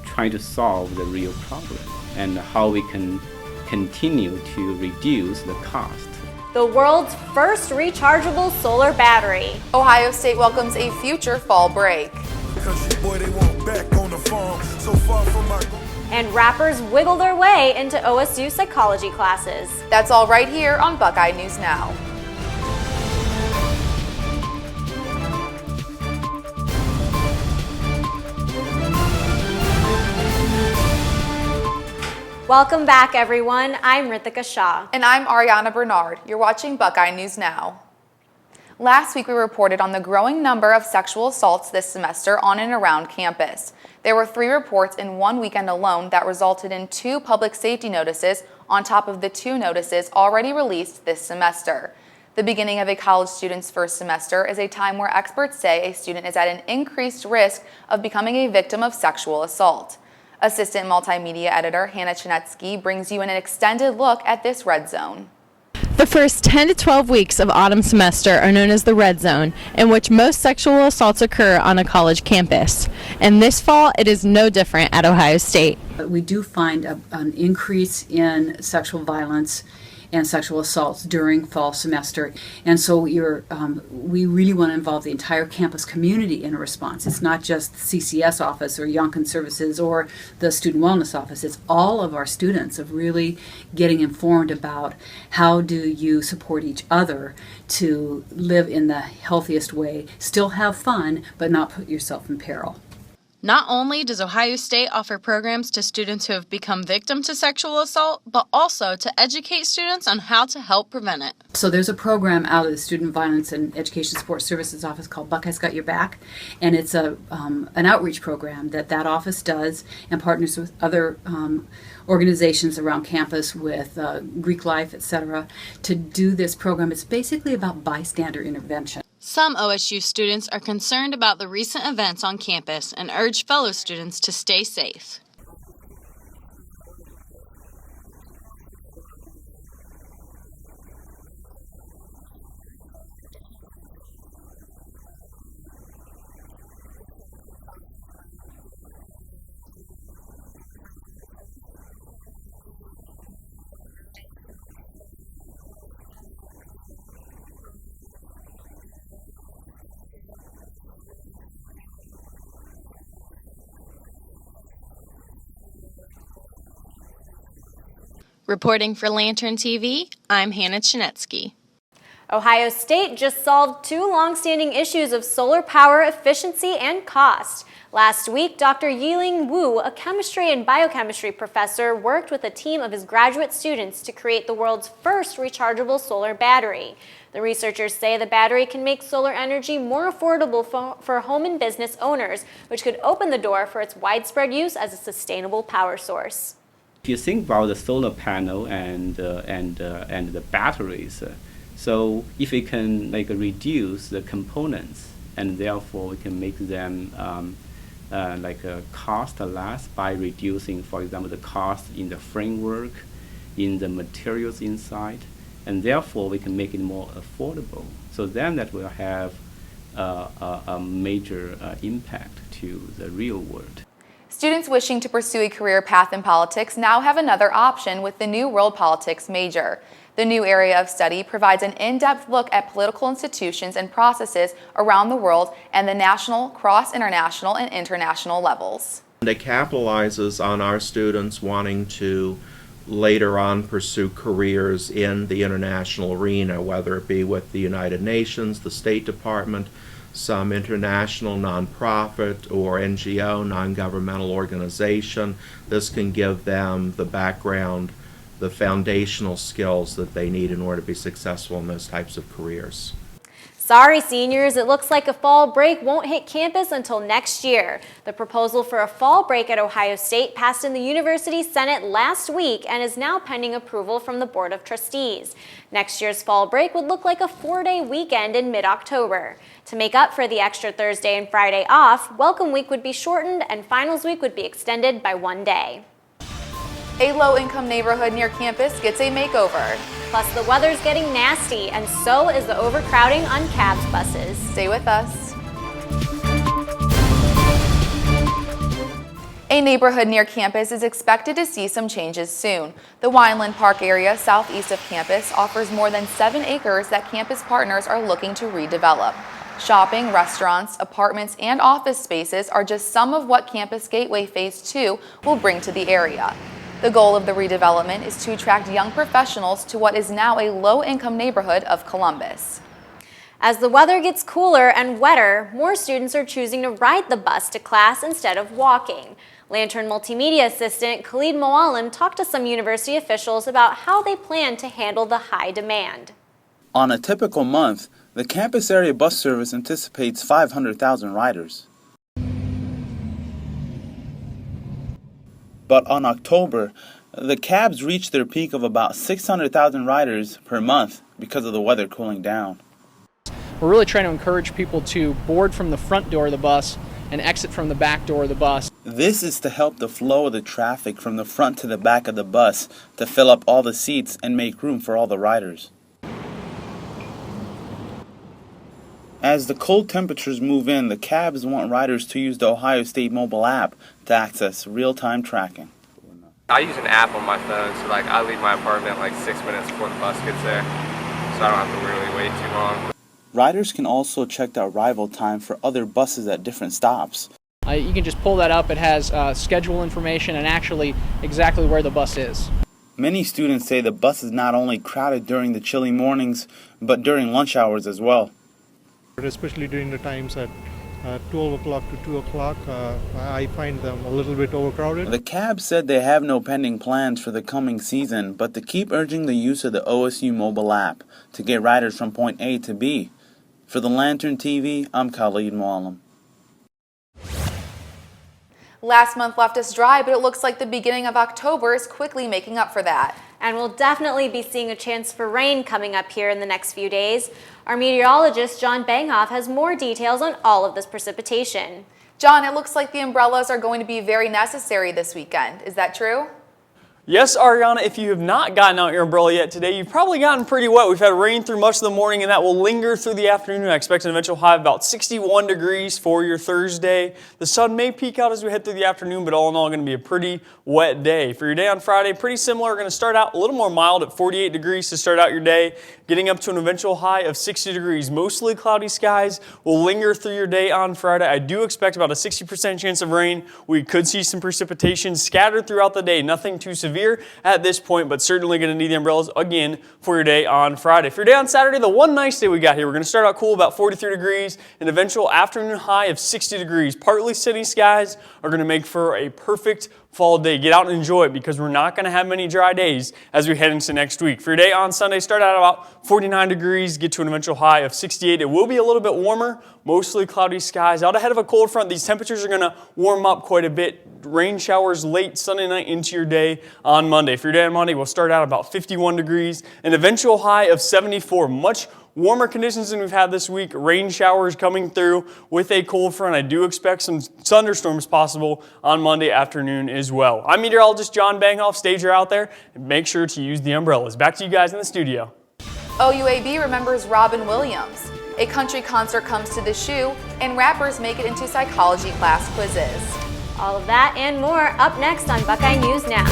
trying to solve the real problem and how we can continue to reduce the cost. The world's first rechargeable solar battery. Ohio State welcomes a future fall break. And rappers wiggle their way into OSU psychology classes. That's all right here on Buckeye News Now. Welcome back, everyone. I'm Ritika Shah. And I'm Ariana Bernard. You're watching Buckeye News Now. Last week, we reported on the growing number of sexual assaults this semester on and around campus. There were 3 reports in one weekend alone that resulted in 2 public safety notices on top of the 2 notices already released this semester. The beginning of a college student's first semester is a time where experts say a student is at an increased risk of becoming a victim of sexual assault. Assistant Multimedia Editor Hannah Chinetsky brings you an extended look at this red zone. The first 10 to 12 weeks of autumn semester are known as the red zone, in which most sexual assaults occur on a college campus. And this fall, it is no different at Ohio State. We do find an increase in sexual violence and sexual assaults during fall semester. And so we really want to involve the entire campus community in a response. It's not just the CCS office or Youngkin Services or the Student Wellness Office. It's all of our students of really getting informed about how do you support each other to live in the healthiest way, still have fun, but not put yourself in peril. Not only does Ohio State offer programs to students who have become victim to sexual assault, but also to educate students on how to help prevent it. So there's a program out of the Student Violence and Education Support Services Office called Buckeye's Got Your Back, and it's an outreach program that office does and partners with other organizations around campus with Greek Life, etc., to do this program. It's basically about bystander intervention. Some OSU students are concerned about the recent events on campus and urge fellow students to stay safe. Reporting for Lantern TV, I'm Hannah Chinetsky. Ohio State just solved 2 long-standing issues of solar power efficiency and cost. Last week, Dr. Yiling Wu, a chemistry and biochemistry professor, worked with a team of his graduate students to create the world's first rechargeable solar battery. The researchers say the battery can make solar energy more affordable for home and business owners, which could open the door for its widespread use as a sustainable power source. If you think about the solar panel and the batteries, so if we can reduce the components and therefore we can make them cost less by reducing, for example, the cost in the framework, in the materials inside, and therefore we can make it more affordable. So then that will have a major impact to the real world. Students wishing to pursue a career path in politics now have another option with the new World Politics major. The new area of study provides an in-depth look at political institutions and processes around the world and the national, cross-international, and international levels. It capitalizes on our students wanting to later on pursue careers in the international arena, whether it be with the United Nations, the State Department, some international nonprofit or NGO, non-governmental organization. This can give them the background, the foundational skills that they need in order to be successful in those types of careers. Sorry, seniors, it looks like a fall break won't hit campus until next year. The proposal for a fall break at Ohio State passed in the University Senate last week and is now pending approval from the Board of Trustees. Next year's fall break would look like a 4-day weekend in mid-October. To make up for the extra Thursday and Friday off, Welcome Week would be shortened and Finals Week would be extended by 1 day. A low-income neighborhood near campus gets a makeover. Plus, the weather's getting nasty, and so is the overcrowding on cabs buses. Stay with us. A neighborhood near campus is expected to see some changes soon. The Wineland Park area southeast of campus offers more than 7 acres that campus partners are looking to redevelop. Shopping, restaurants, apartments, and office spaces are just some of what Campus Gateway Phase 2 will bring to the area. The goal of the redevelopment is to attract young professionals to what is now a low-income neighborhood of Columbus. As the weather gets cooler and wetter, more students are choosing to ride the bus to class instead of walking. Lantern Multimedia assistant Khalid Moalim talked to some university officials about how they plan to handle the high demand. On a typical month, the campus area bus service anticipates 500,000 riders. But on October, the cabs reached their peak of about 600,000 riders per month because of the weather cooling down. We're really trying to encourage people to board from the front door of the bus and exit from the back door of the bus. This is to help the flow of the traffic from the front to the back of the bus to fill up all the seats and make room for all the riders. As the cold temperatures move in, the cabs want riders to use the Ohio State mobile app to access real-time tracking. I use an app on my phone, so I leave my apartment 6 minutes before the bus gets there, so I don't have to really wait too long. Riders can also check the arrival time for other buses at different stops. You can just pull that up. It has schedule information and actually exactly where the bus is. Many students say the bus is not only crowded during the chilly mornings, but during lunch hours as well. Especially during the times at 12 o'clock to 2 o'clock, I find them a little bit overcrowded. The cab said they have no pending plans for the coming season, but to keep urging the use of the OSU mobile app to get riders from point A to B. For the Lantern TV, I'm Khalid Moalim. Last month left us dry, but it looks like the beginning of October is quickly making up for that. And we'll definitely be seeing a chance for rain coming up here in the next few days. Our meteorologist, John Banghoff, has more details on all of this precipitation. John, it looks like the umbrellas are going to be very necessary this weekend. Is that true? Yes, Ariana, if you have not gotten out your umbrella yet today, you've probably gotten pretty wet. We've had rain through much of the morning, and that will linger through the afternoon. I expect an eventual high of about 61 degrees for your Thursday. The sun may peek out as we head through the afternoon, but all in all, going to be a pretty wet day. For your day on Friday, pretty similar. We're going to start out a little more mild at 48 degrees to start out your day, getting up to an eventual high of 60 degrees. Mostly cloudy skies will linger through your day on Friday. I do expect about a 60% chance of rain. We could see some precipitation scattered throughout the day. Nothing too severe at this point, but certainly going to need the umbrellas again for your day on Friday. For your day on Saturday, the one nice day we got here, we're going to start out cool, about 43 degrees, an eventual afternoon high of 60 degrees. Partly sunny skies are going to make for a perfect fall day. Get out and enjoy it because we're not going to have many dry days as we head into next week. For your day on Sunday, start out about 49 degrees, get to an eventual high of 68. It will be a little bit warmer, mostly cloudy skies. Out ahead of a cold front, these temperatures are going to warm up quite a bit. Rain showers late Sunday night into your day on Monday. For your day on Monday, we'll start out about 51 degrees, an eventual high of 74. Much warmer conditions than we've had this week. Rain showers coming through with a cold front. I do expect some thunderstorms possible on Monday afternoon as well. I'm meteorologist John Banghoff. Stay dry out there and make sure to use the umbrellas. Back to you guys in the studio. OUAB remembers Robin Williams. A country concert comes to the shoe, and rappers make it into psychology class quizzes. All of that and more up next on Buckeye News Now.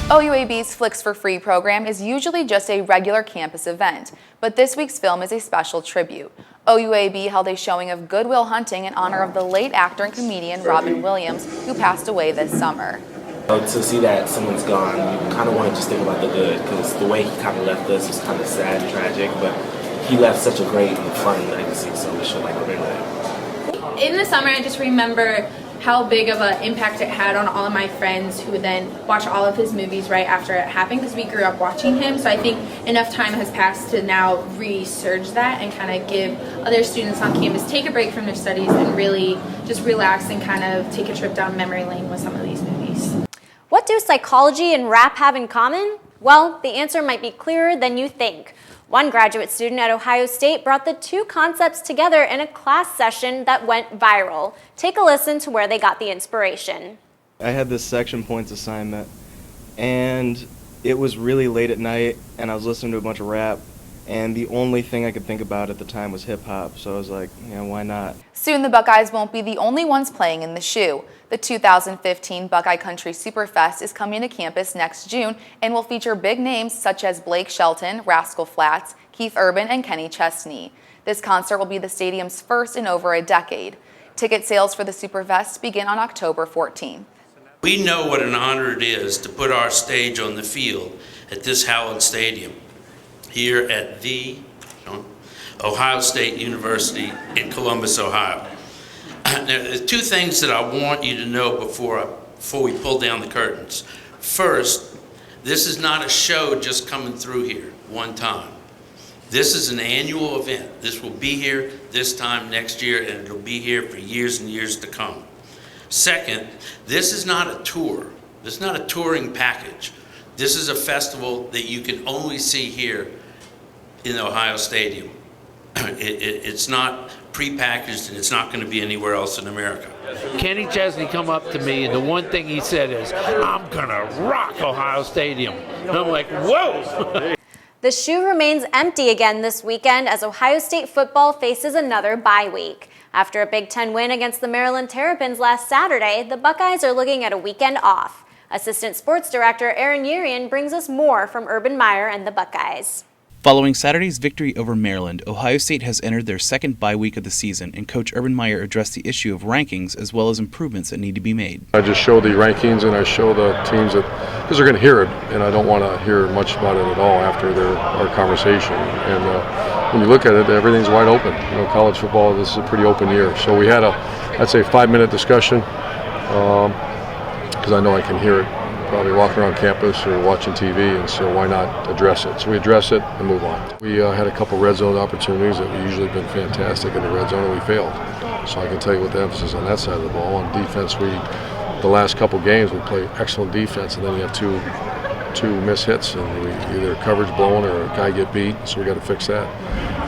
OUAB's Flicks for Free program is usually just a regular campus event, but this week's film is a special tribute. OUAB held a showing of Good Will Hunting in honor of the late actor and comedian Robin Williams, who passed away this summer. To see that someone's gone, you kind of want to just think about the good, because the way he kind of left us was kind of sad and tragic, but he left such a great and fun legacy, so we should remember that. In the summer, I just remember how big of an impact it had on all of my friends who would then watch all of his movies right after it happened, because we grew up watching him. So I think enough time has passed to now resurge that and kind of give other students on campus take a break from their studies and really just relax and kind of take a trip down memory lane with some of these movies. What do psychology and rap have in common? Well, the answer might be clearer than you think. One graduate student at Ohio State brought the two concepts together in a class session that went viral. Take a listen to where they got the inspiration. I had this section points assignment, and it was really late at night, and I was listening to a bunch of rap, and the only thing I could think about at the time was hip-hop, so I was like, yeah, why not? Soon the Buckeyes won't be the only ones playing in the shoe. The 2015 Buckeye Country Superfest is coming to campus next June and will feature big names such as Blake Shelton, Rascal Flatts, Keith Urban, and Kenny Chesney. This concert will be the stadium's first in over a decade. Ticket sales for the Superfest begin on October 14th. We know what an honor it is to put our stage on the field at this hallowed stadium here at the Ohio State University in Columbus, Ohio. Now, there's two things that I want you to know before we pull down the curtains. First, this is not a show just coming through here one time. This is an annual event. This will be here this time next year, and it'll be here for years and years to come. Second, this is not a tour. This is not a touring package. This is a festival that you can only see here in Ohio Stadium. It's not prepackaged, and it's not going to be anywhere else in America. Kenny Chesney come up to me, and the one thing he said is, "I'm going to rock Ohio Stadium." And I'm like, whoa! The shoe remains empty again this weekend as Ohio State football faces another bye week. After a Big Ten win against the Maryland Terrapins last Saturday, the Buckeyes are looking at a weekend off. Assistant Sports Director Aaron Yerian brings us more from Urban Meyer and the Buckeyes. Following Saturday's victory over Maryland, Ohio State has entered their second bye week of the season, and Coach Urban Meyer addressed the issue of rankings as well as improvements that need to be made. I just show the rankings and I show the teams that, because they're going to hear it, and I don't want to hear much about it at all after our conversation. And when you look at it, everything's wide open. You know, college football, this is a pretty open year. So we had I'd say 5-minute discussion, because I know I can hear it. Probably walking around campus or watching TV, and so why not address it? So we address it and move on. We had a couple red zone opportunities that we usually been fantastic in the red zone, and we failed. So I can tell you what the emphasis on that side of the ball. On defense, the last couple games we played excellent defense, and then you have two miss hits, and we either coverage blown or a guy get beat. So we got to fix that.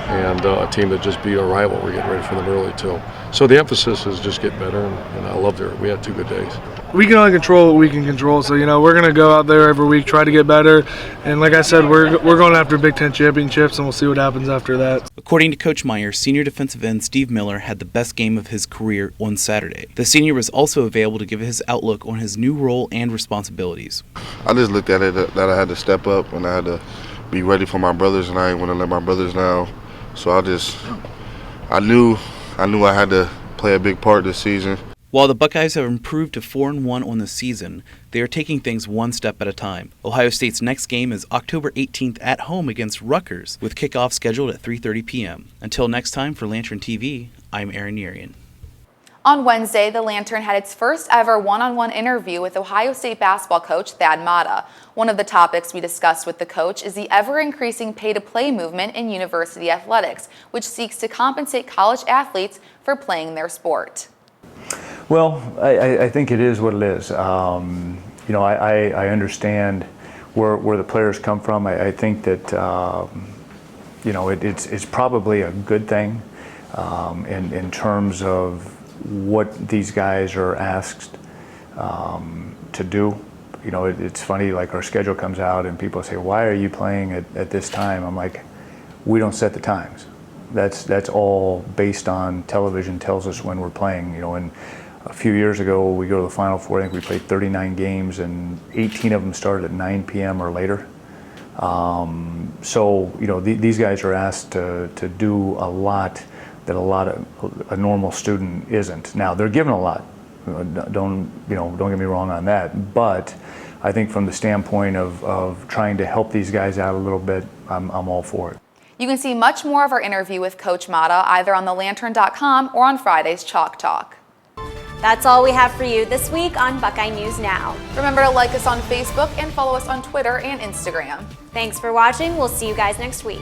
And a team that just beat our rival, we're getting ready for them early too. So the emphasis is just get better, and I loved it. We had 2 good days. We can only control what we can control, so we're going to go out there every week, try to get better, and like I said, we're going after Big Ten championships, and we'll see what happens after that. According to Coach Meyer, senior defensive end Steve Miller had the best game of his career on Saturday. The senior was also available to give his outlook on his new role and responsibilities. I just looked at it that I had to step up and I had to be ready for my brothers, and I didn't want to let my brothers down. So I knew I had to play a big part this season. While the Buckeyes have improved to 4-1 on the season, they are taking things one step at a time. Ohio State's next game is October 18th at home against Rutgers, with kickoff scheduled at 3:30 p.m. Until next time, for Lantern TV, I'm Aaron Yerian. On Wednesday, the Lantern had its first ever one-on-one interview with Ohio State basketball coach Thad Matta. One of the topics we discussed with the coach is the ever-increasing pay-to-play movement in university athletics, which seeks to compensate college athletes for playing their sport. Well, I think it is what it is. I understand where the players come from. I think that it's probably a good thing in terms of what these guys are asked to do. It's funny, like our schedule comes out and people say, "Why are you playing at this time?" I'm like, we don't set the times. That's all based on television tells us when we're playing. And a few years ago, we go to the Final Four. I think we played 39 games, and 18 of them started at 9 p.m. or later. These guys are asked to do a lot that a normal student isn't. Now they're given a lot. Don't get me wrong on that. But I think from the standpoint of trying to help these guys out a little bit, I'm all for it. You can see much more of our interview with Coach Matta either on thelantern.com or on Friday's Chalk Talk. That's all we have for you this week on Buckeye News Now. Remember to like us on Facebook and follow us on Twitter and Instagram. Thanks for watching. We'll see you guys next week.